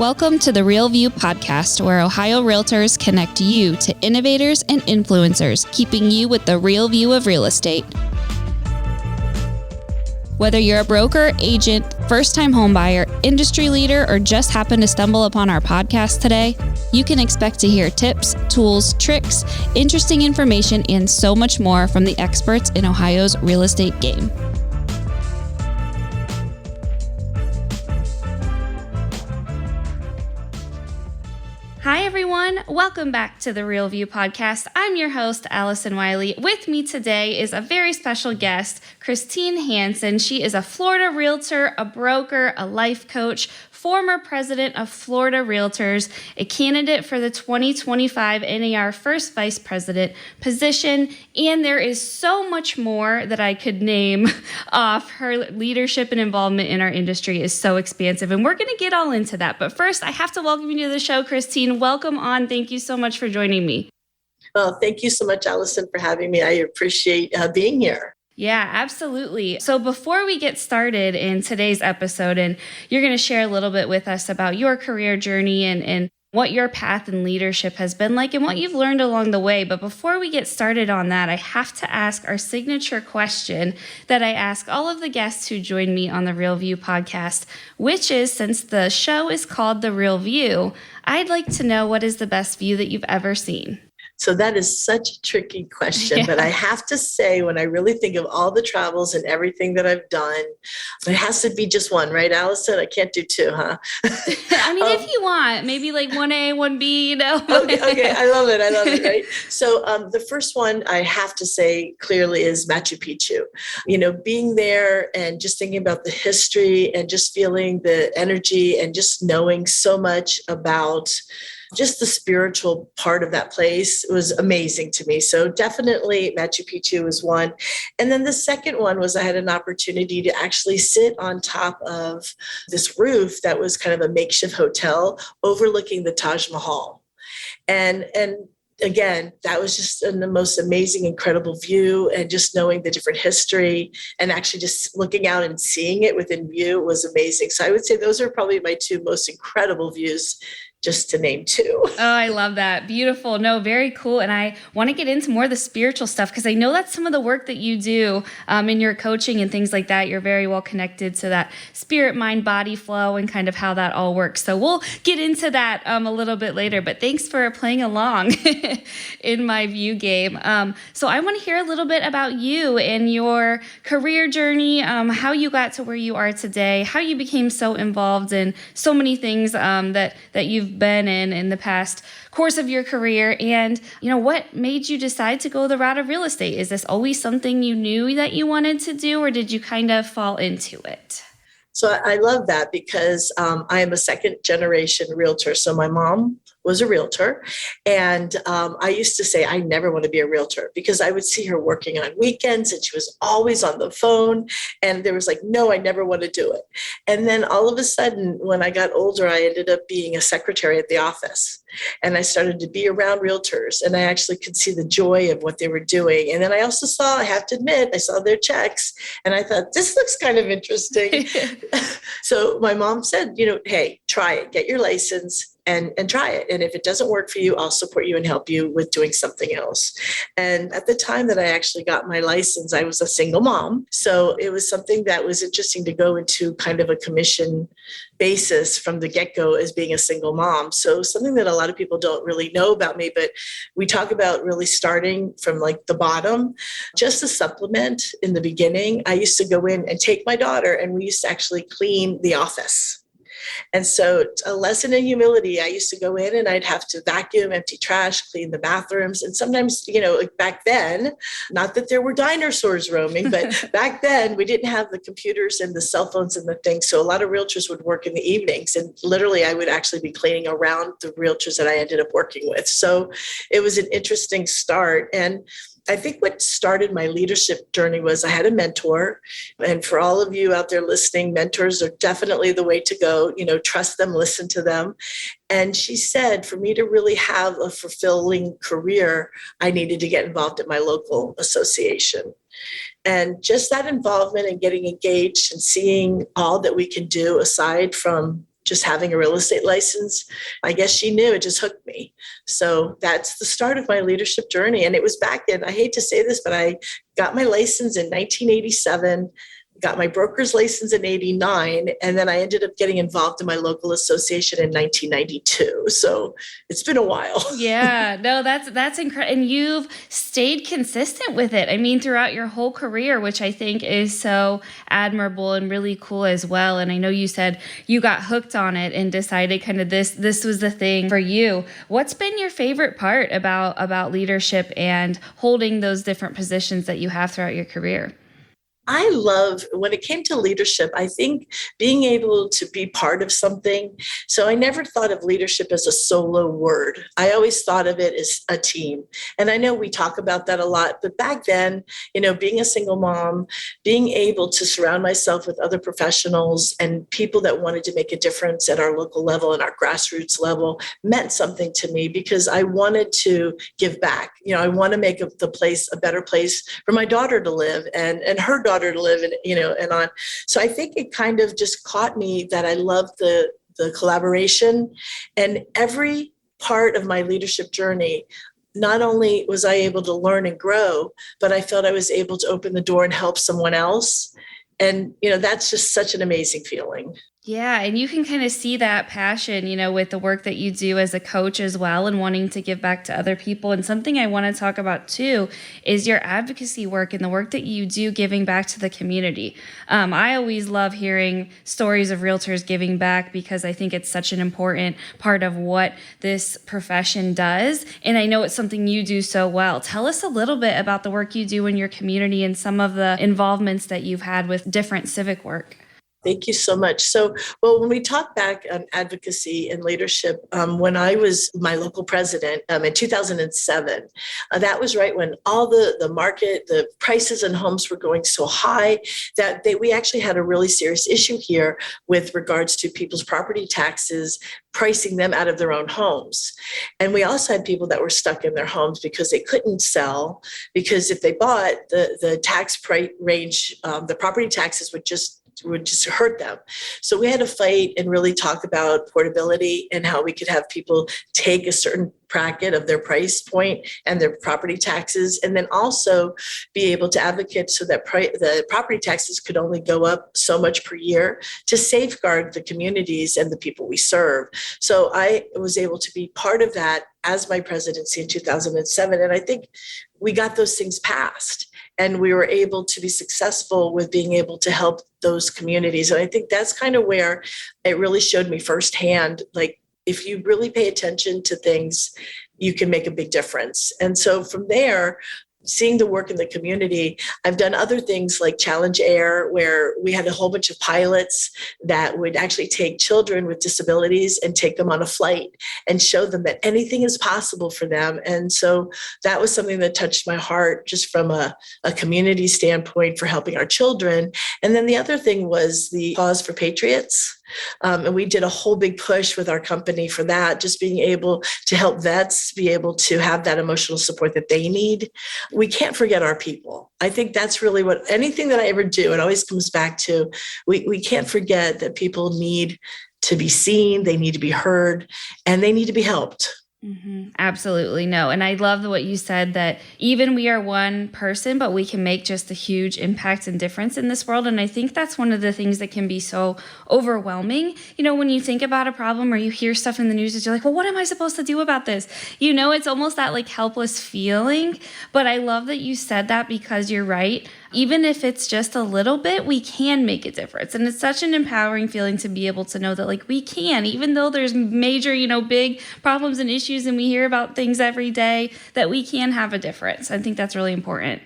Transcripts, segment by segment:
Welcome to the Real View podcast, where Ohio Realtors connect you to innovators and influencers, keeping you with the real view of real estate. Whether you're a broker, agent, first-time homebuyer, industry leader, or just happen to stumble upon our podcast today, you can expect to hear tips, tools, tricks, interesting information, and so much more from the experts in Ohio's real estate game. Hi, everyone. Welcome back to the Real View podcast. I'm your host, Allison Wiley. With me today is a very special guest, Christine Hansen. She is a Florida realtor, a broker, a life coach, former president of Florida Realtors, a candidate for the 2025 NAR First Vice President position, and there is so much more that I could name off. Her leadership and involvement in our industry is so expansive, and we're going to get all into that. But first, I have to welcome you to the show, Christine. Welcome on. Thank you so much for joining me. Well, thank you so much, Allison, for having me. I appreciate being here. Yeah, absolutely. So before we get started in today's episode, and you're going to share a little bit with us about your career journey and what your path in leadership has been like and what you've learned along the way. But before we get started on that, I have to ask our signature question that I ask all of the guests who join me on the Real View podcast, which is, since the show is called The Real View, I'd like to know, what is the best view that you've ever seen? So that is such a tricky question, Yeah. But I have to say, when I really think of all the travels and everything that I've done, it has to be just one, right, Allison? I can't do two, huh? I mean, if you want, maybe like 1A, 1B, you know? Okay. I love it, right? So the first one I have to say clearly is Machu Picchu. You know, being there and just thinking about the history and just feeling the energy and just knowing so much about just the spiritual part of that place was amazing to me. So definitely Machu Picchu was one. And then the second one was I had an opportunity to actually sit on top of this roof that was kind of a makeshift hotel overlooking the Taj Mahal. And again, that was just the most amazing, incredible view, and just knowing the different history and actually just looking out and seeing it within view was amazing. So I would say those are probably my two most incredible views, just to name two. Oh, I love that. Beautiful. No, very cool. And I want to get into more of the spiritual stuff, because I know that's some of the work that you do in your coaching and things like that. You're very well connected to that spirit, mind, body flow and kind of how that all works. So we'll get into that a little bit later, but thanks for playing along in my view game. So I want to hear a little bit about you and your career journey, how you got to where you are today, how you became so involved in so many things that you've been in the past course of your career, and what made you decide to go the route of real estate? Is this always something you knew that you wanted to do, or did you kind of fall into it? So I love that because I am a second generation realtor. So my mom was a realtor. And I used to say, I never want to be a realtor, because I would see her working on weekends and she was always on the phone. And there was like, no, I never want to do it. And then all of a sudden, when I got older, I ended up being a secretary at the office. And I started to be around realtors, and I actually could see the joy of what they were doing. And then I also saw, I have to admit, I saw their checks and I thought, this looks kind of interesting. So my mom said, hey, try it, get your license and try it. And if it doesn't work for you, I'll support you and help you with doing something else. And at the time that I actually got my license, I was a single mom. So it was something that was interesting to go into kind of a commission basis from the get-go as being a single mom. So something that a lot of people don't really know about me, but we talk about really starting from like the bottom. Just a supplement in the beginning, I used to go in and take my daughter, and we used to actually clean the office. And so, a lesson in humility, I used to go in and I'd have to vacuum, empty trash, clean the bathrooms. And sometimes, like back then, not that there were dinosaurs roaming, but back then we didn't have the computers and the cell phones and the things. So a lot of realtors would work in the evenings, and literally I would actually be cleaning around the realtors that I ended up working with. So it was an interesting start. And I think what started my leadership journey was I had a mentor. And for all of you out there listening, mentors are definitely the way to go. Trust them, listen to them. And she said, for me to really have a fulfilling career, I needed to get involved at my local association. And just that involvement and getting engaged and seeing all that we can do aside from just having a real estate license. I guess she knew, it just hooked me. So that's the start of my leadership journey. And it was back in, I hate to say this, but I got my license in 1987. Got my broker's license in 89, and then I ended up getting involved in my local association in 1992. So it's been a while. Yeah, no, that's incredible. And you've stayed consistent with it. I mean, throughout your whole career, which I think is so admirable and really cool as well. And I know you said you got hooked on it and decided kind of this was the thing for you. What's been your favorite part about leadership and holding those different positions that you have throughout your career? I love, when it came to leadership, I think being able to be part of something. So I never thought of leadership as a solo word. I always thought of it as a team. And I know we talk about that a lot, but back then, being a single mom, being able to surround myself with other professionals and people that wanted to make a difference at our local level and our grassroots level meant something to me, because I wanted to give back. I want to make the place a better place for my daughter to live and her daughter to live, and on. So I think it kind of just caught me that I love the collaboration, and every part of my leadership journey. Not only was I able to learn and grow, but I felt I was able to open the door and help someone else. And, that's just such an amazing feeling. Yeah, and you can kind of see that passion, with the work that you do as a coach as well, and wanting to give back to other people. And something I want to talk about too is your advocacy work and the work that you do giving back to the community. I always love hearing stories of realtors giving back, because I think it's such an important part of what this profession does. And I know it's something you do so well. Tell us a little bit about the work you do in your community and some of the involvements that you've had with different civic work. Thank you so much. So, when we talk back on advocacy and leadership, when I was my local president in 2007, that was right when all the prices in homes were going so high that we actually had a really serious issue here with regards to people's property taxes, pricing them out of their own homes. And we also had people that were stuck in their homes because they couldn't sell, because if they bought, the tax price range, the property taxes would just hurt them. So we had to fight and really talk about portability and how we could have people take a certain bracket of their price point and their property taxes, and then also be able to advocate so that the property taxes could only go up so much per year to safeguard the communities and the people we serve. So I was able to be part of that as my presidency in 2007. And I think we got those things passed. And we were able to be successful with being able to help those communities. And I think that's kind of where it really showed me firsthand, like, if you really pay attention to things, you can make a big difference. And so from there, seeing the work in the community, I've done other things like Challenge Air, where we had a whole bunch of pilots that would actually take children with disabilities and take them on a flight and show them that anything is possible for them. And so that was something that touched my heart, just from a community standpoint for helping our children. And then the other thing was the Cause for Patriots. And we did a whole big push with our company for that, just being able to help vets be able to have that emotional support that they need. We can't forget our people. I think that's really what anything that I ever do, it always comes back to, we can't forget that people need to be seen, they need to be heard, and they need to be helped. Mm-hmm. Absolutely. No. And I love what you said, that even we are one person, but we can make just a huge impact and difference in this world. And I think that's one of the things that can be so overwhelming. When you think about a problem or you hear stuff in the news, you're like, well, what am I supposed to do about this? It's almost that like helpless feeling. But I love that you said that, because you're right. Even if it's just a little bit, we can make a difference. And it's such an empowering feeling to be able to know that, like, we can, even though there's major, big problems and issues, and we hear about things every day, that we can have a difference. I think that's really important.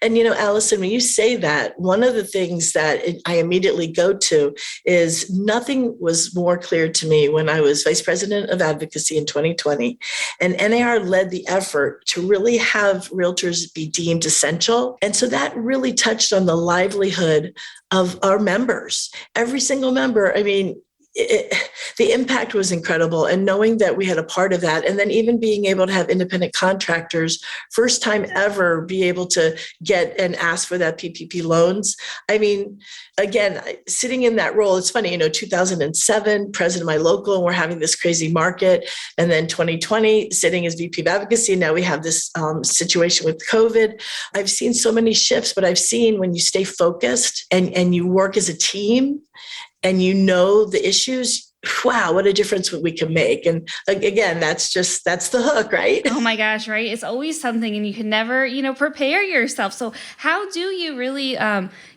And, Allison, when you say that, one of the things that I immediately go to is, nothing was more clear to me when I was Vice President of Advocacy in 2020. And NAR led the effort to really have realtors be deemed essential. And so that really touched on the livelihood of our members. Every single member, the impact was incredible. And knowing that we had a part of that, and then even being able to have independent contractors, first time ever, be able to get and ask for that PPP loans. I mean, again, sitting in that role, it's funny, 2007, president of my local, and we're having this crazy market. And then 2020, sitting as VP of advocacy. Now we have this situation with COVID. I've seen so many shifts, but I've seen when you stay focused and you work as a team and the issues, wow, what a difference we can make. And again, that's the hook, right? Oh my gosh, right? It's always something, and you can never, prepare yourself. So how do you really,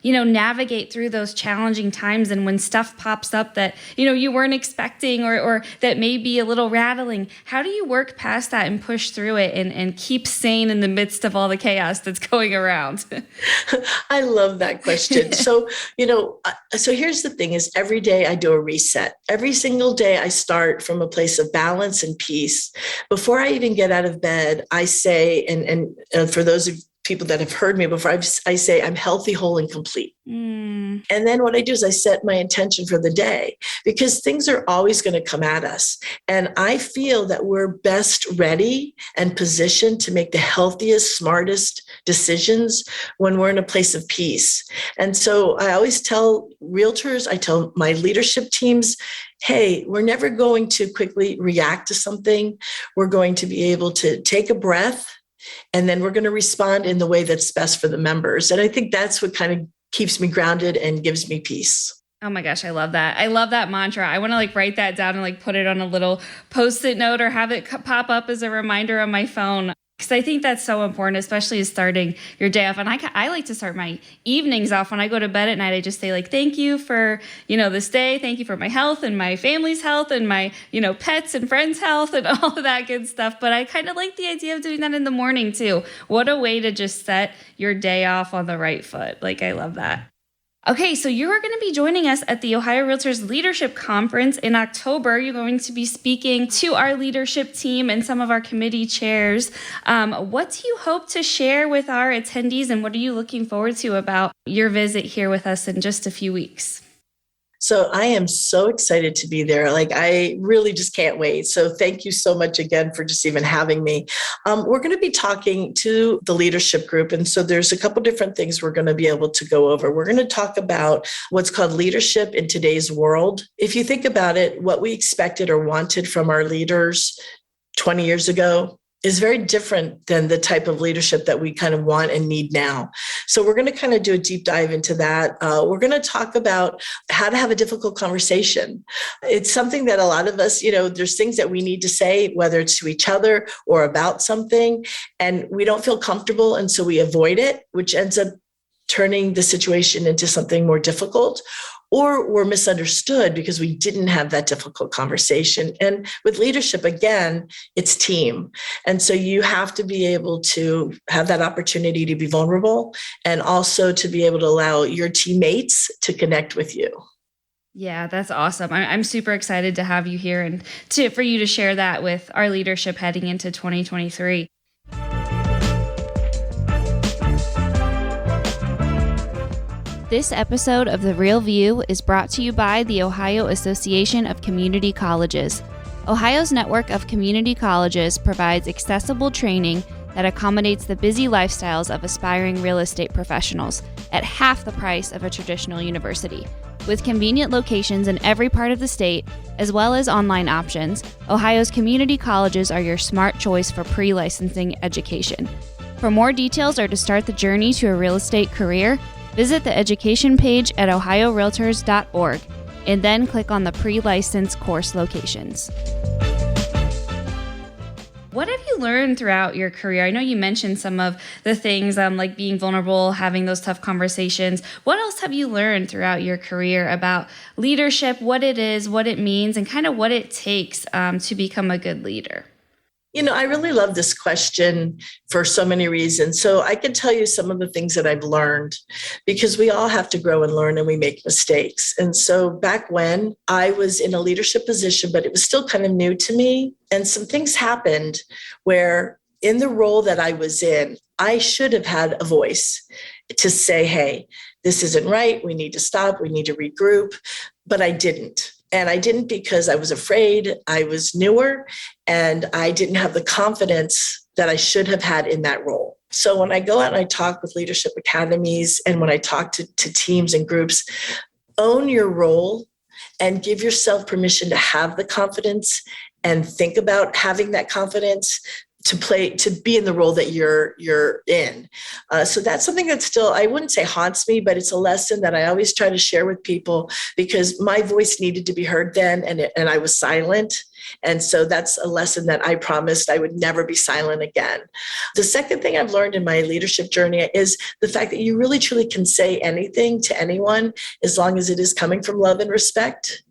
navigate through those challenging times, and when stuff pops up that, you weren't expecting or that may be a little rattling? How do you work past that and push through it and keep sane in the midst of all the chaos that's going around? I love that question. So, so here's the thing is every day I do a reset. Every single day I start from a place of balance and peace. Before I even get out of bed, I say, and for those of people that have heard me before, I say I'm healthy, whole, and complete. And then what I do is I set my intention for the day, because things are always going to come at us. And I feel that we're best ready and positioned to make the healthiest, smartest decisions when we're in a place of peace. And so I always tell realtors, I tell my leadership teams, hey, we're never going to quickly react to something. We're going to be able to take a breath, and then we're going to respond in the way that's best for the members. And I think that's what kind of keeps me grounded and gives me peace. Oh my gosh, I love that. I love that mantra. I want to write that down and put it on a little Post-it note or have it pop up as a reminder on my phone. Because I think that's so important, especially as starting your day off. And I like to start my evenings off when I go to bed at night. I just say thank you for, this day. Thank you for my health and my family's health and my, pets and friends' health and all of that good stuff. But I kind of like the idea of doing that in the morning too. What a way to just set your day off on the right foot. I love that. Okay, so you are going to be joining us at the Ohio Realtors Leadership Conference in October. You're going to be speaking to our leadership team and some of our committee chairs. What do you hope to share with our attendees, and what are you looking forward to about your visit here with us in just a few weeks? So I am so excited to be there. I really just can't wait. So thank you so much again for just even having me. We're going to be talking to the leadership group. And so there's a couple different things we're going to be able to go over. We're going to talk about what's called leadership in today's world. If you think about it, what we expected or wanted from our leaders 20 years ago is very different than the type of leadership that we kind of want and need now. So we're going to kind of do a deep dive into that. We're going to talk about how to have a difficult conversation. It's something that a lot of us, there's things that we need to say, whether it's to each other or about something, and we don't feel comfortable. And so we avoid it, which ends up turning the situation into something more difficult. Or we're misunderstood because we didn't have that difficult conversation. And with leadership, again, it's team. And so you have to be able to have that opportunity to be vulnerable, and also to be able to allow your teammates to connect with you. Yeah, that's awesome. I'm super excited to have you here and for you to share that with our leadership heading into 2023. This episode of The Real View is brought to you by the Ohio Association of Community Colleges. Ohio's network of community colleges provides accessible training that accommodates the busy lifestyles of aspiring real estate professionals at half the price of a traditional university. With convenient locations in every part of the state, as well as online options, Ohio's community colleges are your smart choice for pre-licensing education. For more details or to start the journey to a real estate career, visit the education page at ohiorealtors.org and then click on the pre-license course locations. What have you learned throughout your career? I know you mentioned some of the things like being vulnerable, having those tough conversations. What else have you learned throughout your career about leadership, what it is, what it means, and kind of what it takes to become a good leader? I really love this question for so many reasons. So I can tell you some of the things that I've learned, because we all have to grow and learn, and we make mistakes. And so back when I was in a leadership position, but it was still kind of new to me, and some things happened where in the role that I was in, I should have had a voice to say, hey, this isn't right. We need to stop. We need to regroup. But I didn't. And I didn't because I was afraid. I was newer and I didn't have the confidence that I should have had in that role. So when I go out and I talk with leadership academies and when I talk to teams and groups, own your role and give yourself permission to have the confidence and think about having that confidence to be in the role that you're in. So that's something that still, I wouldn't say haunts me, but it's a lesson that I always try to share with people because my voice needed to be heard then and I was silent. And so that's a lesson that I promised I would never be silent again. The second thing I've learned in my leadership journey is the fact that you really truly can say anything to anyone as long as it is coming from love and respect.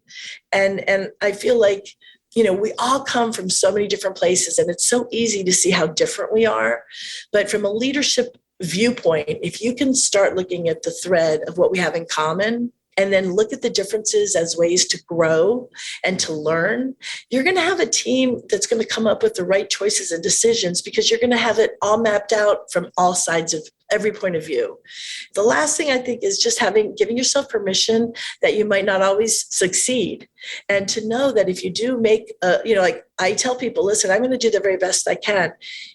And I feel like, we all come from so many different places and it's so easy to see how different we are. But from a leadership viewpoint, if you can start looking at the thread of what we have in common and then look at the differences as ways to grow and to learn, you're going to have a team that's going to come up with the right choices and decisions because you're going to have it all mapped out from all sides of every point of view. The last thing I think is just giving yourself permission that you might not always succeed. And to know that if you do make, like I tell people, listen, I'm going to do the very best I can.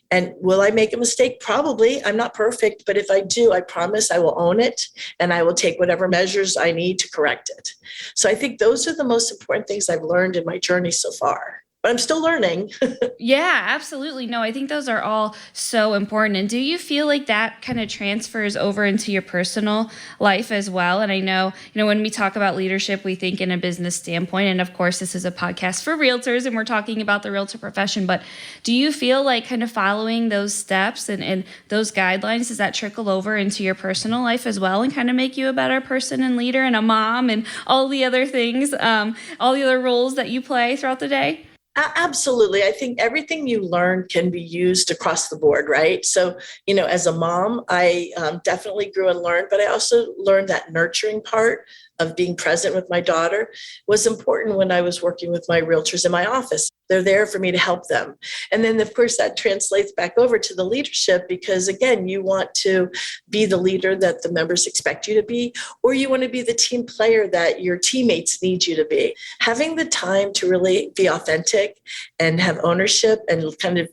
And will I make a mistake? Probably. I'm not perfect, but if I do, I promise I will own it and I will take whatever measures I need to correct it. So I think those are the most important things I've learned in my journey so far. But I'm still learning. Yeah, absolutely. No, I think those are all so important. And do you feel like that kind of transfers over into your personal life as well? And I know, when we talk about leadership, we think in a business standpoint. And of course, this is a podcast for realtors and we're talking about the realtor profession. But do you feel like kind of following those steps and those guidelines, does that trickle over into your personal life as well and kind of make you a better person and leader and a mom and all the other things, all the other roles that you play throughout the day? Absolutely. I think everything you learn can be used across the board, right? So, as a mom, I definitely grew and learned, but I also learned that nurturing part of being present with my daughter was important when I was working with my realtors in my office. They're there for me to help them. And then, of course, that translates back over to the leadership because, again, you want to be the leader that the members expect you to be, or you want to be the team player that your teammates need you to be. Having the time to really be authentic and have ownership and kind of,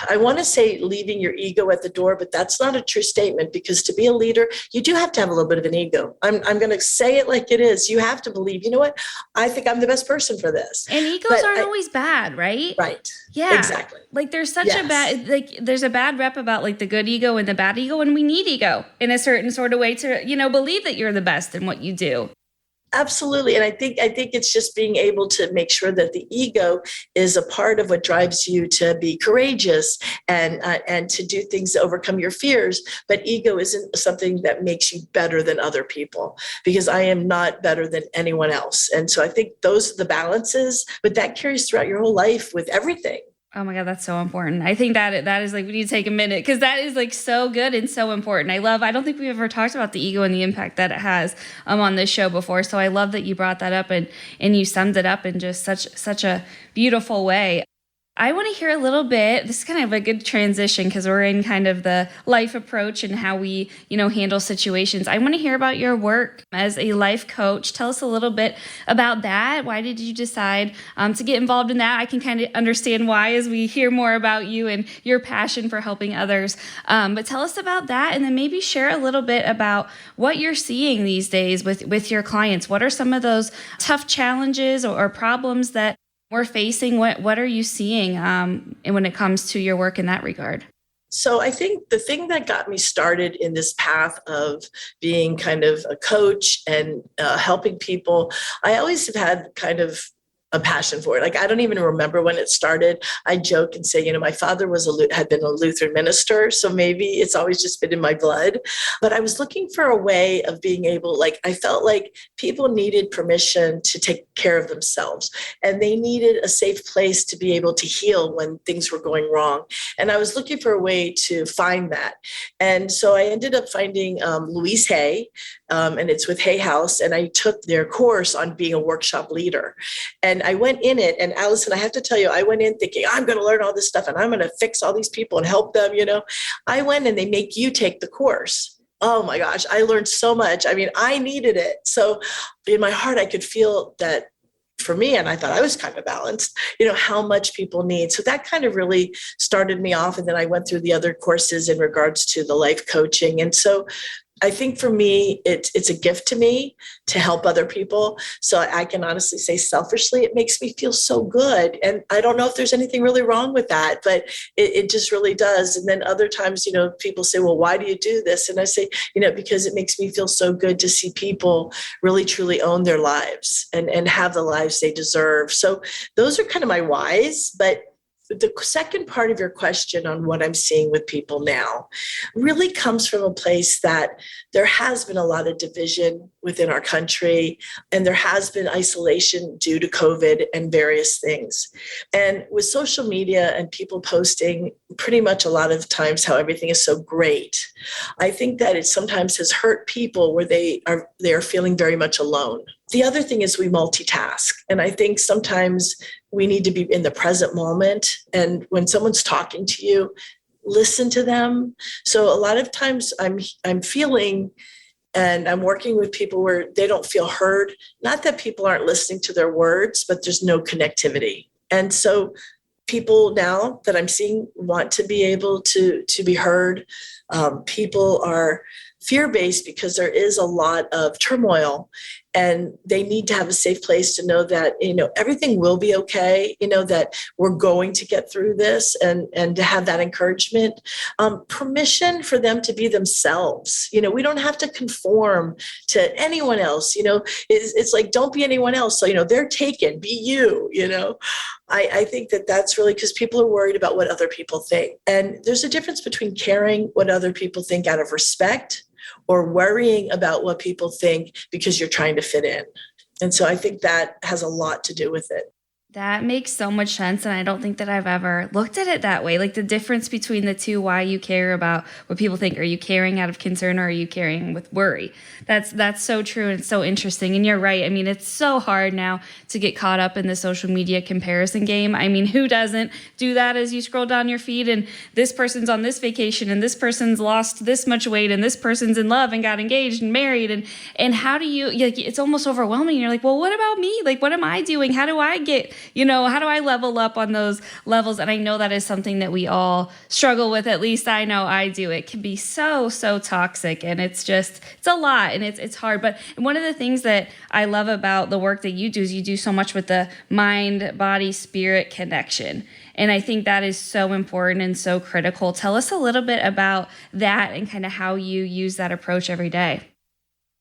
I want to say leaving your ego at the door, but that's not a true statement because to be a leader, you do have to have a little bit of an ego. I'm going to say it like it is. You have to believe, you know what? I think I'm the best person for this. And egos aren't always bad, right? Right. Yeah. Exactly. Like there's such a bad, there's a bad rep about like the good ego and the bad ego. And we need ego in a certain sort of way to, believe that you're the best in what you do. Absolutely. And I think it's just being able to make sure that the ego is a part of what drives you to be courageous and to do things to overcome your fears. But ego isn't something that makes you better than other people because I am not better than anyone else. And so I think those are the balances, but that carries throughout your whole life with everything. Oh my God, that's so important. I think that is like, we need to take a minute because that is like so good and so important. I don't think we've ever talked about the ego and the impact that it has on this show before. So I love that you brought that up and you summed it up in just such a beautiful way. I want to hear a little bit, this is kind of a good transition because we're in kind of the life approach and how we, handle situations. I want to hear about your work as a life coach. Tell us a little bit about that. Why did you decide to get involved in that? I can kind of understand why as we hear more about you and your passion for helping others. But tell us about that and then maybe share a little bit about what you're seeing these days with your clients. What are some of those tough challenges or problems that we're facing? What are you seeing when it comes to your work in that regard? So I think the thing that got me started in this path of being kind of a coach and helping people, I always have had kind of a passion for it. Like, I don't even remember when it started. I joke and say, my father had been a Lutheran minister, so maybe it's always just been in my blood. But I was looking for a way of being able, I felt like people needed permission to take care of themselves, and they needed a safe place to be able to heal when things were going wrong. And I was looking for a way to find that. And so I ended up finding Louise Hay, and it's with Hay House, and I took their course on being a workshop leader. And I went in it, and Allison, I have to tell you, I went in thinking, I'm going to learn all this stuff and I'm going to fix all these people and help them, I went and they make you take the course. Oh my gosh, I learned so much. I mean, I needed it. So in my heart, I could feel that for me, and I thought I was kind of balanced, how much people need. So that kind of really started me off. And then I went through the other courses in regards to the life coaching. And so I think for me, it's a gift to me to help other people. So I can honestly say selfishly, it makes me feel so good. And I don't know if there's anything really wrong with that, but it just really does. And then other times, people say, well, why do you do this? And I say, because it makes me feel so good to see people really truly own their lives and have the lives they deserve. So those are kind of my whys. But the second part of your question on what I'm seeing with people now really comes from a place that there has been a lot of division within our country, and there has been isolation due to COVID and various things. And with social media and people posting pretty much a lot of times how everything is so great, I think that it sometimes has hurt people where they are feeling very much alone. The other thing is we multitask. And I think sometimes we need to be in the present moment. And when someone's talking to you, listen to them. So a lot of times I'm feeling, and I'm working with people where they don't feel heard. Not that people aren't listening to their words, but there's no connectivity. And so people now that I'm seeing want to be able to be heard. People are fear-based because there is a lot of turmoil, and they need to have a safe place to know that, everything will be okay, that we're going to get through this, and to have that encouragement, permission for them to be themselves. We don't have to conform to anyone else. It's like, don't be anyone else. So, they're taken, be you, I think that that's really because people are worried about what other people think. And there's a difference between caring what other people think out of respect or worrying about what people think because you're trying to fit in. And so I think that has a lot to do with it. That makes so much sense, and I don't think that I've ever looked at it that way. Like the difference between the two, why you care about what people think. Are you caring out of concern, or are you caring with worry? That's so true and so interesting. And you're right. I mean, it's so hard now to get caught up in the social media comparison game. I mean, who doesn't do that as you scroll down your feed and this person's on this vacation and this person's lost this much weight and this person's in love and got engaged and married, and how do you, like, it's almost overwhelming. You're like, well, what about me? Like, what am I doing? How do I get, how do I level up on those levels? And I know that is something that we all struggle with. At least I know I do. It can be so toxic, and it's a lot, and it's hard. But one of the things that I love about the work that you do is you do so much with the mind, body, spirit connection. And I think that is so important and so critical. Tell us a little bit about that and kind of how you use that approach every day.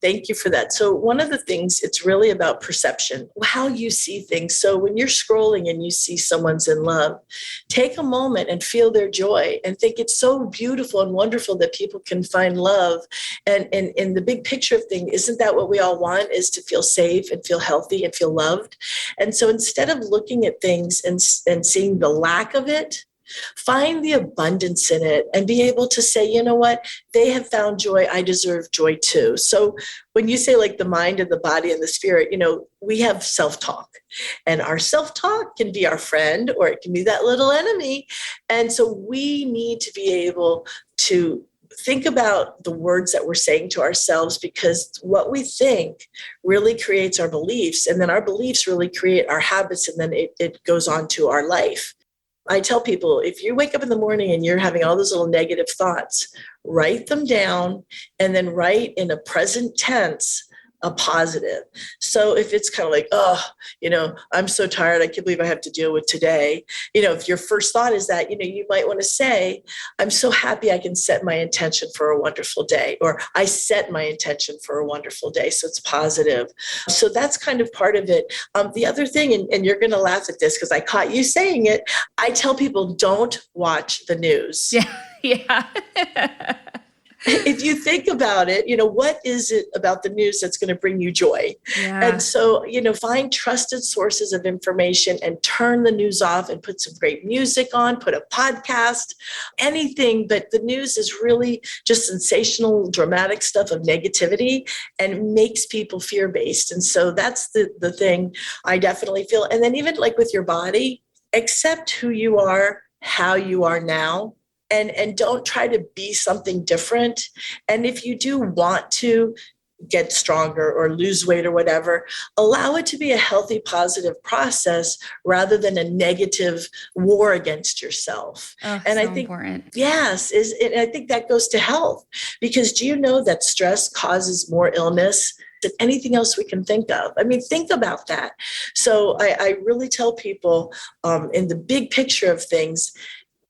Thank you for that. So one of the things, it's really about perception, how you see things. So when you're scrolling and you see someone's in love, take a moment and feel their joy and think it's so beautiful and wonderful that people can find love. And in the big picture of things, isn't that what we all want, is to feel safe and feel healthy and feel loved? And so instead of looking at things and seeing the lack of it, find the abundance in it and be able to say, you know what, they have found joy. I deserve joy too. So when you say like the mind and the body and the spirit, we have self-talk, and our self-talk can be our friend or it can be that little enemy. And so we need to be able to think about the words that we're saying to ourselves, because what we think really creates our beliefs, and then our beliefs really create our habits, and then it goes on to our life. I tell people, if you wake up in the morning and you're having all those little negative thoughts, write them down and then write in a present tense a positive. So if it's kind of like, I'm so tired, I can't believe I have to deal with today. If your first thought is that, you might want to say, I'm so happy I can set my intention for a wonderful day, or I set my intention for a wonderful day. So it's positive. So that's kind of part of it. The other thing, and you're going to laugh at this because I caught you saying it, I tell people, don't watch the news. Yeah. If you think about it, what is it about the news that's going to bring you joy? Yeah. And so, find trusted sources of information and turn the news off and put some great music on, put a podcast, anything. But the news is really just sensational, dramatic stuff of negativity and makes people fear-based. And so that's the thing I definitely feel. And then even like with your body, accept who you are, how you are now. And don't try to be something different. And if you do want to, get stronger or lose weight or whatever, allow it to be a healthy, positive process rather than a negative war against yourself. Oh, And so I think, important. yes, and I think that goes to health, because do you know that stress causes more illness than anything else we can think of? I mean, think about that. So I really tell people, in the big picture of things,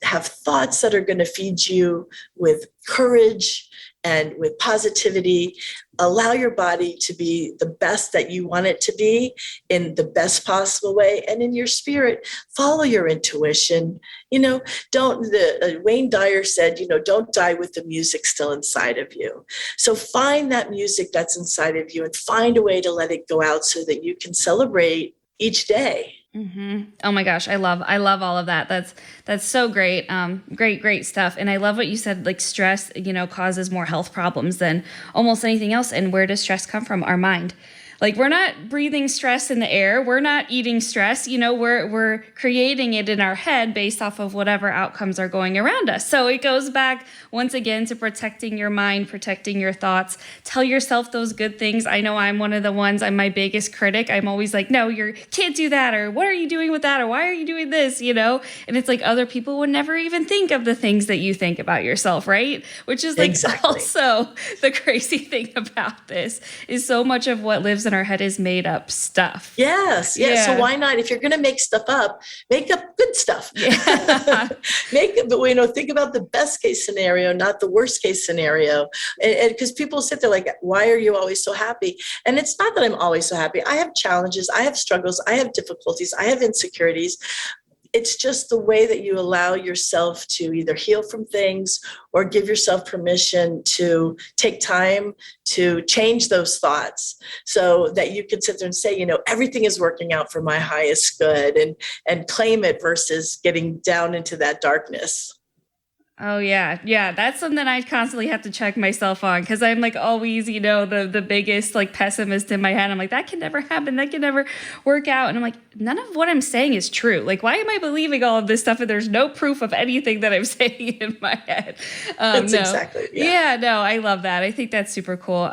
have thoughts that are going to feed you with courage and with positivity. Allow your body to be the best that you want it to be in the best possible way. And in your spirit, follow your intuition. Wayne Dyer said, don't die with the music still inside of you. So find that music that's inside of you and find a way to let it go out so that you can celebrate each day. Mm-hmm. Oh my gosh, I love all of that. That's so great. Great stuff. And I love what you said, like stress, causes more health problems than almost anything else. And where does stress come from? Our mind. Like, we're not breathing stress in the air. We're not eating stress. We're creating it in our head based off of whatever outcomes are going around us. So it goes back once again to protecting your mind, protecting your thoughts. Tell yourself those good things. I know I'm one of the ones, I'm my biggest critic. I'm always like, no, you can't do that. Or what are you doing with that? Or why are you doing this? And it's like other people would never even think of the things that you think about yourself, right? Which is like Exactly. Also the crazy thing about this is so much of what lives in our head is made up stuff. Yes. Yeah. So why not? If you're going to make stuff up, make up good stuff. Yeah. Think about the best case scenario, not the worst case scenario. And because people sit there like, why are you always so happy? And it's not that I'm always so happy. I have challenges. I have struggles. I have difficulties. I have insecurities. It's just the way that you allow yourself to either heal from things or give yourself permission to take time to change those thoughts so that you can sit there and say, everything is working out for my highest good, and claim it versus getting down into that darkness. Oh, yeah. Yeah. That's something I constantly have to check myself on, because I'm like always, the biggest like pessimist in my head. I'm like, that can never happen. That can never work out. And I'm like, none of what I'm saying is true. Like, why am I believing all of this stuff and there's no proof of anything that I'm saying in my head? That's exactly. Yeah, no, I love that. I think that's super cool.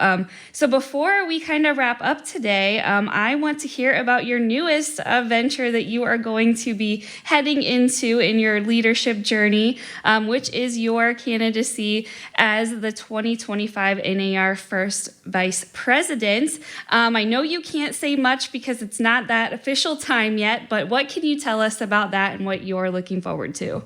So before we kind of wrap up today, I want to hear about your newest venture that you are going to be heading into in your leadership journey, which is your candidacy as the 2025 NAR First Vice President. I know you can't say much because it's not that official time yet, but what can you tell us about that and what you're looking forward to?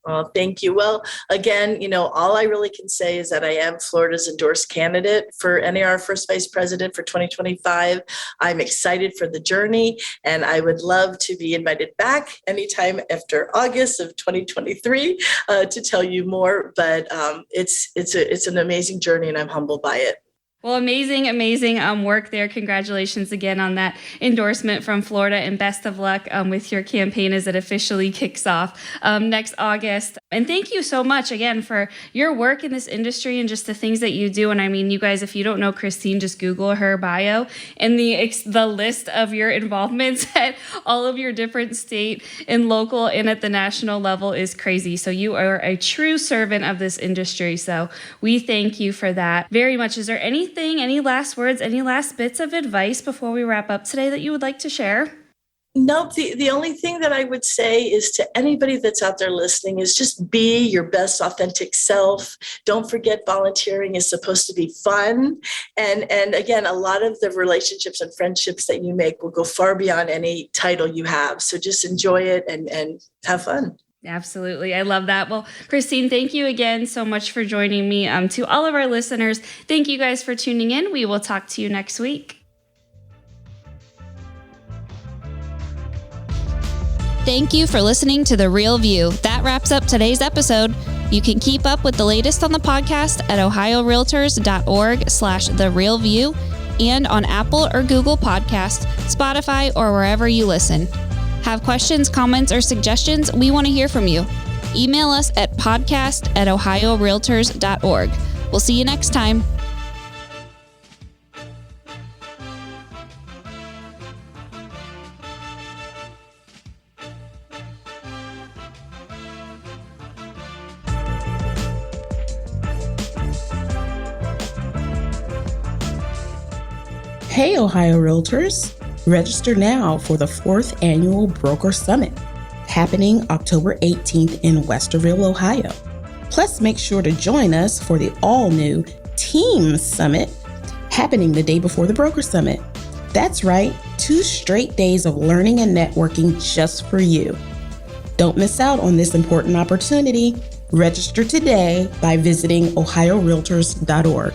Well, thank you. Well, again, all I really can say is that I am Florida's endorsed candidate for NAR First Vice President for 2025. I'm excited for the journey, and I would love to be invited back anytime after August of 2023 to tell you more. But it's an amazing journey, and I'm humbled by it. Well, amazing work there. Congratulations again on that endorsement from Florida, and best of luck with your campaign as it officially kicks off next August. And thank you so much again for your work in this industry and just the things that you do. And I mean, you guys, if you don't know Christine, just Google her bio, and the list of your involvements at all of your different state and local and at the national level is crazy. So you are a true servant of this industry. So we thank you for that very much. Is there any last words, any last bits of advice before we wrap up today that you would like to share? Nope. The only thing that I would say is to anybody that's out there listening is just be your best authentic self. Don't forget, volunteering is supposed to be fun. And again, a lot of the relationships and friendships that you make will go far beyond any title you have. So just enjoy it and have fun. Absolutely. I love that. Well, Christine, thank you again so much for joining me. To all of our listeners, thank you guys for tuning in. We will talk to you next week. Thank you for listening to The Real View. That wraps up today's episode. You can keep up with the latest on the podcast at ohiorealtors.org/therealview and on Apple or Google Podcasts, Spotify, or wherever you listen. Have questions, comments, or suggestions? We want to hear from you. Email us at podcast@ohiorealtors.org. We'll see you next time. Hey, Ohio Realtors! Register now for the 4th Annual Broker Summit, happening October 18th in Westerville, Ohio. Plus, make sure to join us for the all-new Team Summit, happening the day before the Broker Summit. That's right, 2 straight days of learning and networking just for you. Don't miss out on this important opportunity. Register today by visiting ohiorealtors.org.